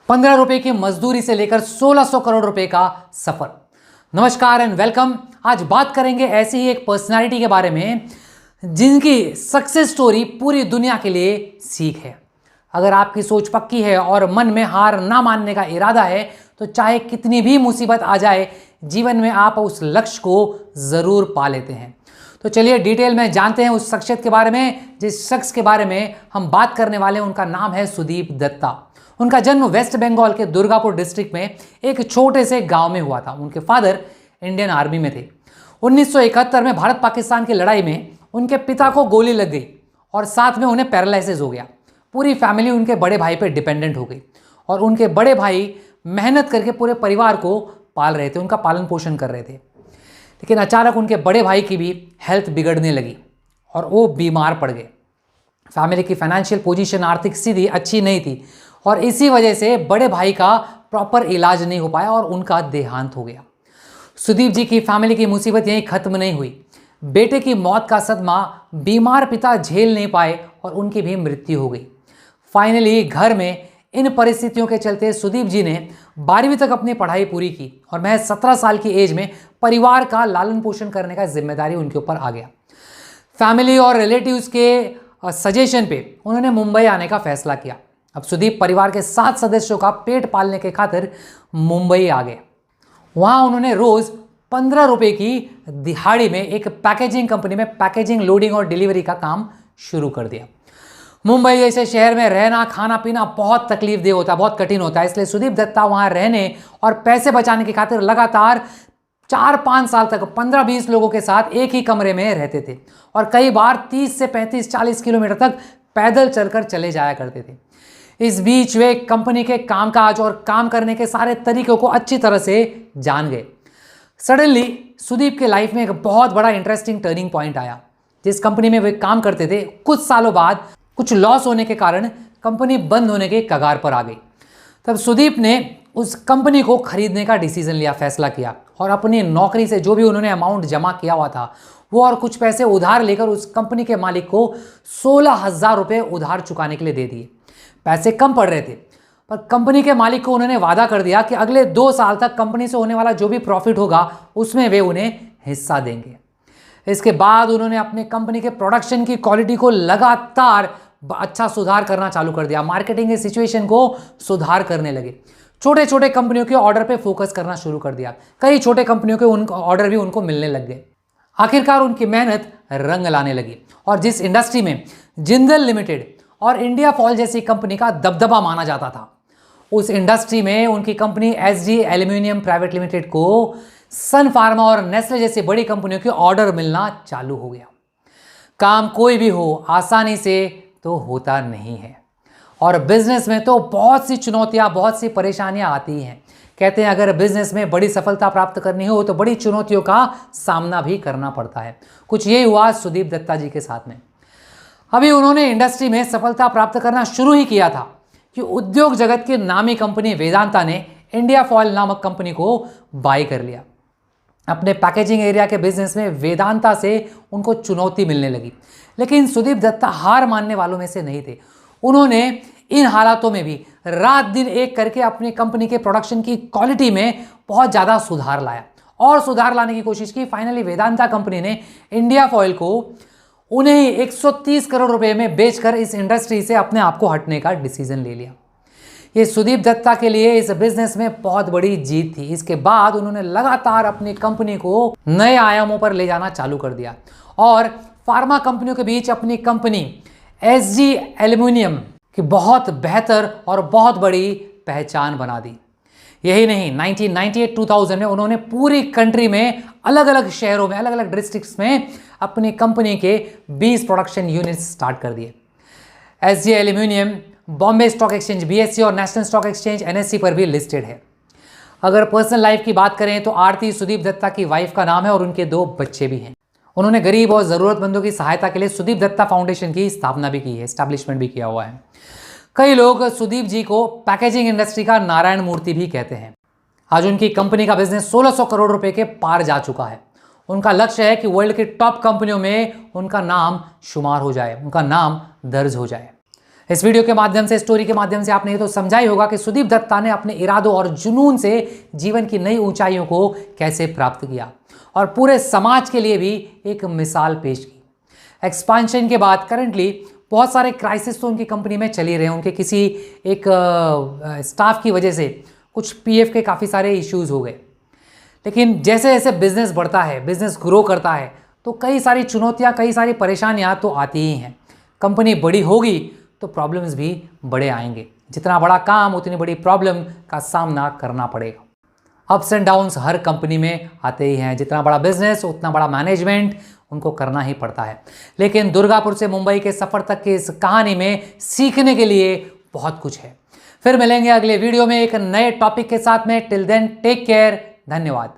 ₹15 की मजदूरी से लेकर 1600 करोड़ रुपए का सफर। नमस्कार एंड वेलकम। आज बात करेंगे ऐसी ही एक पर्सनालिटी के बारे में जिनकी सक्सेस स्टोरी पूरी दुनिया के लिए सीख है। अगर आपकी सोच पक्की है और मन में हार ना मानने का इरादा है तो चाहे कितनी भी मुसीबत आ जाए, जीवन में आप उस लक्ष्य को जरूर पा लेते हैं। तो चलिए डिटेल में जानते हैं उस शख्सियत के बारे में जिस शख्स के बारे में हम बात करने वाले हैं। उनका नाम है सुदीप दत्ता। उनका जन्म वेस्ट बंगाल के दुर्गापुर डिस्ट्रिक्ट में एक छोटे से गांव में हुआ था। उनके फादर इंडियन आर्मी में थे। 1971 में भारत पाकिस्तान की लड़ाई में उनके पिता को गोली लग गई और साथ में उन्हें पैरालिसिस हो गया। पूरी फैमिली उनके बड़े भाई पर डिपेंडेंट हो गई और उनके बड़े भाई मेहनत करके पूरे परिवार को पाल रहे थे, उनका पालन पोषण कर रहे थे। लेकिन अचानक उनके बड़े भाई की भी हेल्थ बिगड़ने लगी और वो बीमार पड़ गए। फैमिली की फाइनेंशियल पोजीशन, आर्थिक स्थिति अच्छी नहीं थी और इसी वजह से बड़े भाई का प्रॉपर इलाज नहीं हो पाया और उनका देहांत हो गया। सुदीप जी की फैमिली की मुसीबत यहीं खत्म नहीं हुई। बेटे की मौत का सदमा बीमार पिता झेल नहीं पाए और उनकी भी मृत्यु हो गई। फाइनली घर में इन परिस्थितियों के चलते सुदीप जी ने 12वीं तक अपनी पढ़ाई पूरी की और महज 17 साल की एज में परिवार का लालन पोषण करने का जिम्मेदारी उनके ऊपर आ गया। फैमिली और रिलेटिव्स के सजेशन पे उन्होंने मुंबई आने का फैसला किया। अब सुदीप परिवार के 7 सदस्यों का पेट पालने के खातिर मुंबई आ गए। वहां उन्होंने रोज ₹15 की दिहाड़ी में एक पैकेजिंग कंपनी में पैकेजिंग, लोडिंग और डिलीवरी का काम शुरू कर दिया। मुंबई जैसे शहर में रहना, खाना पीना बहुत तकलीफदेह होता है, बहुत कठिन होता है। इसलिए सुदीप दत्ता वहां रहने और पैसे बचाने की खातिर लगातार 4-5 साल तक 15-20 लोगों के साथ एक ही कमरे में रहते थे और कई बार 30 से 35-40 किलोमीटर तक पैदल चलकर चले जाया करते थे। इस बीच वे कंपनी के कामकाज और काम करने के सारे तरीकों को अच्छी तरह से जान गए। सडनली सुदीप के लाइफ में एक बहुत बड़ा इंटरेस्टिंग टर्निंग पॉइंट आया। जिस कंपनी में वे काम करते थे, कुछ सालों बाद कुछ लॉस होने के कारण कंपनी बंद होने के कगार पर आ गई। तब सुदीप ने उस कंपनी को खरीदने का डिसीजन लिया, फैसला किया और अपनी नौकरी से जो भी उन्होंने अमाउंट जमा किया हुआ था वो और कुछ पैसे उधार लेकर उस कंपनी के मालिक को 16,000 रुपये उधार चुकाने के लिए दे दिए। पैसे कम पड़ रहे थे पर कंपनी के मालिक को उन्होंने वादा कर दिया कि अगले 2 साल तक कंपनी से होने वाला जो भी प्रॉफिट होगा उसमें वे उन्हें हिस्सा देंगे। इसके बाद उन्होंने अपने कंपनी के प्रोडक्शन की क्वालिटी को लगातार अच्छा सुधार करना चालू कर दिया। मार्केटिंग की सिचुएशन को सुधार करने लगे। छोटे छोटे कंपनियों के ऑर्डर पे फोकस करना शुरू कर दिया। कई छोटे कंपनियों के ऑर्डर भी उनको मिलने लग गए। आखिरकार उनकी मेहनत रंग लाने लगी और जिस इंडस्ट्री में जिंदल लिमिटेड और इंडिया फॉल जैसी कंपनी का दबदबा माना जाता था, उस इंडस्ट्री में उनकी company SG aluminium private limited को सन फार्मा और नेस्ले जैसी बड़ी कंपनियों के ऑर्डर मिलना चालू हो गया। काम कोई भी हो आसानी से तो होता नहीं है और बिजनेस में तो बहुत सी चुनौतियां, बहुत सी परेशानियां आती हैं। कहते हैं अगर बिजनेस में बड़ी सफलता प्राप्त करनी हो तो बड़ी चुनौतियों का सामना भी करना पड़ता है। कुछ ये हुआ सुदीप दत्ता जी के साथ में। अभी उन्होंने इंडस्ट्री में सफलता प्राप्त करना शुरू ही किया था कि उद्योग जगत की नामी कंपनी वेदांता ने इंडिया फॉल नामक कंपनी को बाय कर लिया। अपने पैकेजिंग एरिया के बिजनेस में वेदांता से उनको चुनौती मिलने लगी, लेकिन सुदीप दत्ता हार मानने वालों में से नहीं थे। उन्होंने इन हालातों में भी रात दिन एक करके अपनी कंपनी के प्रोडक्शन की क्वालिटी में बहुत ज़्यादा सुधार लाया और सुधार लाने की कोशिश की। फाइनली वेदांता कंपनी ने इंडिया फॉल को उन्हें 130 करोड़ रुपए में बेचकर इस इंडस्ट्री से अपने आप को हटने का डिसीजन ले लिया। ये सुदीप दत्ता के लिए इस बिजनेस में बहुत बड़ी जीत थी। इसके बाद उन्होंने लगातार अपनी कंपनी को नए आयामों पर ले जाना चालू कर दिया और फार्मा कंपनियों के बीच अपनी कंपनी एसजी एल्यूमिनियम की बहुत बेहतर और बहुत बड़ी पहचान बना दी। यही नहीं, 1998-2000 में उन्होंने पूरी कंट्री में अलग अलग शहरों में, अलग अलग डिस्ट्रिक्ट्स में अपनी कंपनी के 20 प्रोडक्शन यूनिट्स स्टार्ट कर दिए। SG aluminium Bombay stock exchange BSE और नेशनल स्टॉक एक्सचेंज NSE पर भी लिस्टेड है। अगर पर्सनल लाइफ की बात करें तो आरती सुदीप दत्ता की वाइफ का नाम है और उनके 2 बच्चे भी हैं। उन्होंने गरीब और ज़रूरतमंदों की सहायता के लिए सुदीप दत्ता फाउंडेशन की स्थापना भी की है, एस्टैब्लिशमेंट भी किया हुआ है। कई लोग सुदीप जी को पैकेजिंग इंडस्ट्री का नारायण मूर्ति भी कहते हैं। आज उनकी कंपनी का बिजनेस 1600 करोड़ रुपए के पार जा चुका है। उनका लक्ष्य है कि वर्ल्ड की टॉप कंपनियों में उनका नाम शुमार हो जाए, उनका नाम दर्ज हो जाए। इस वीडियो के माध्यम से, स्टोरी के माध्यम से आपने ये तो समझा ही होगा कि सुदीप दत्ता ने अपने इरादों और जुनून से जीवन की नई ऊंचाइयों को कैसे प्राप्त किया और पूरे समाज के लिए भी एक मिसाल पेश की। एक्सपांशन के बाद करंटली बहुत सारे क्राइसिस तो उनकी कंपनी में चल ही रहे हैं। उनके किसी एक स्टाफ की वजह से कुछ पीएफ के काफ़ी सारे इश्यूज हो गए, लेकिन जैसे जैसे बिजनेस बढ़ता है, बिजनेस ग्रो करता है, तो कई सारी चुनौतियाँ, कई सारी परेशानियाँ तो आती ही हैं। कंपनी बड़ी होगी तो प्रॉब्लम्स भी बड़े आएंगे। जितना बड़ा काम उतनी बड़ी प्रॉब्लम का सामना करना पड़ेगा। Ups and downs her company में आते ही हैं। जितना बड़ा बिजनेस उतना बड़ा मैनेजमेंट उनको करना ही पड़ता है। लेकिन दुर्गापुर से मुंबई के सफ़र तक की इस कहानी में सीखने के लिए बहुत कुछ है। फिर मिलेंगे अगले वीडियो में एक नए टॉपिक के साथ में। Till then take care. धन्यवाद।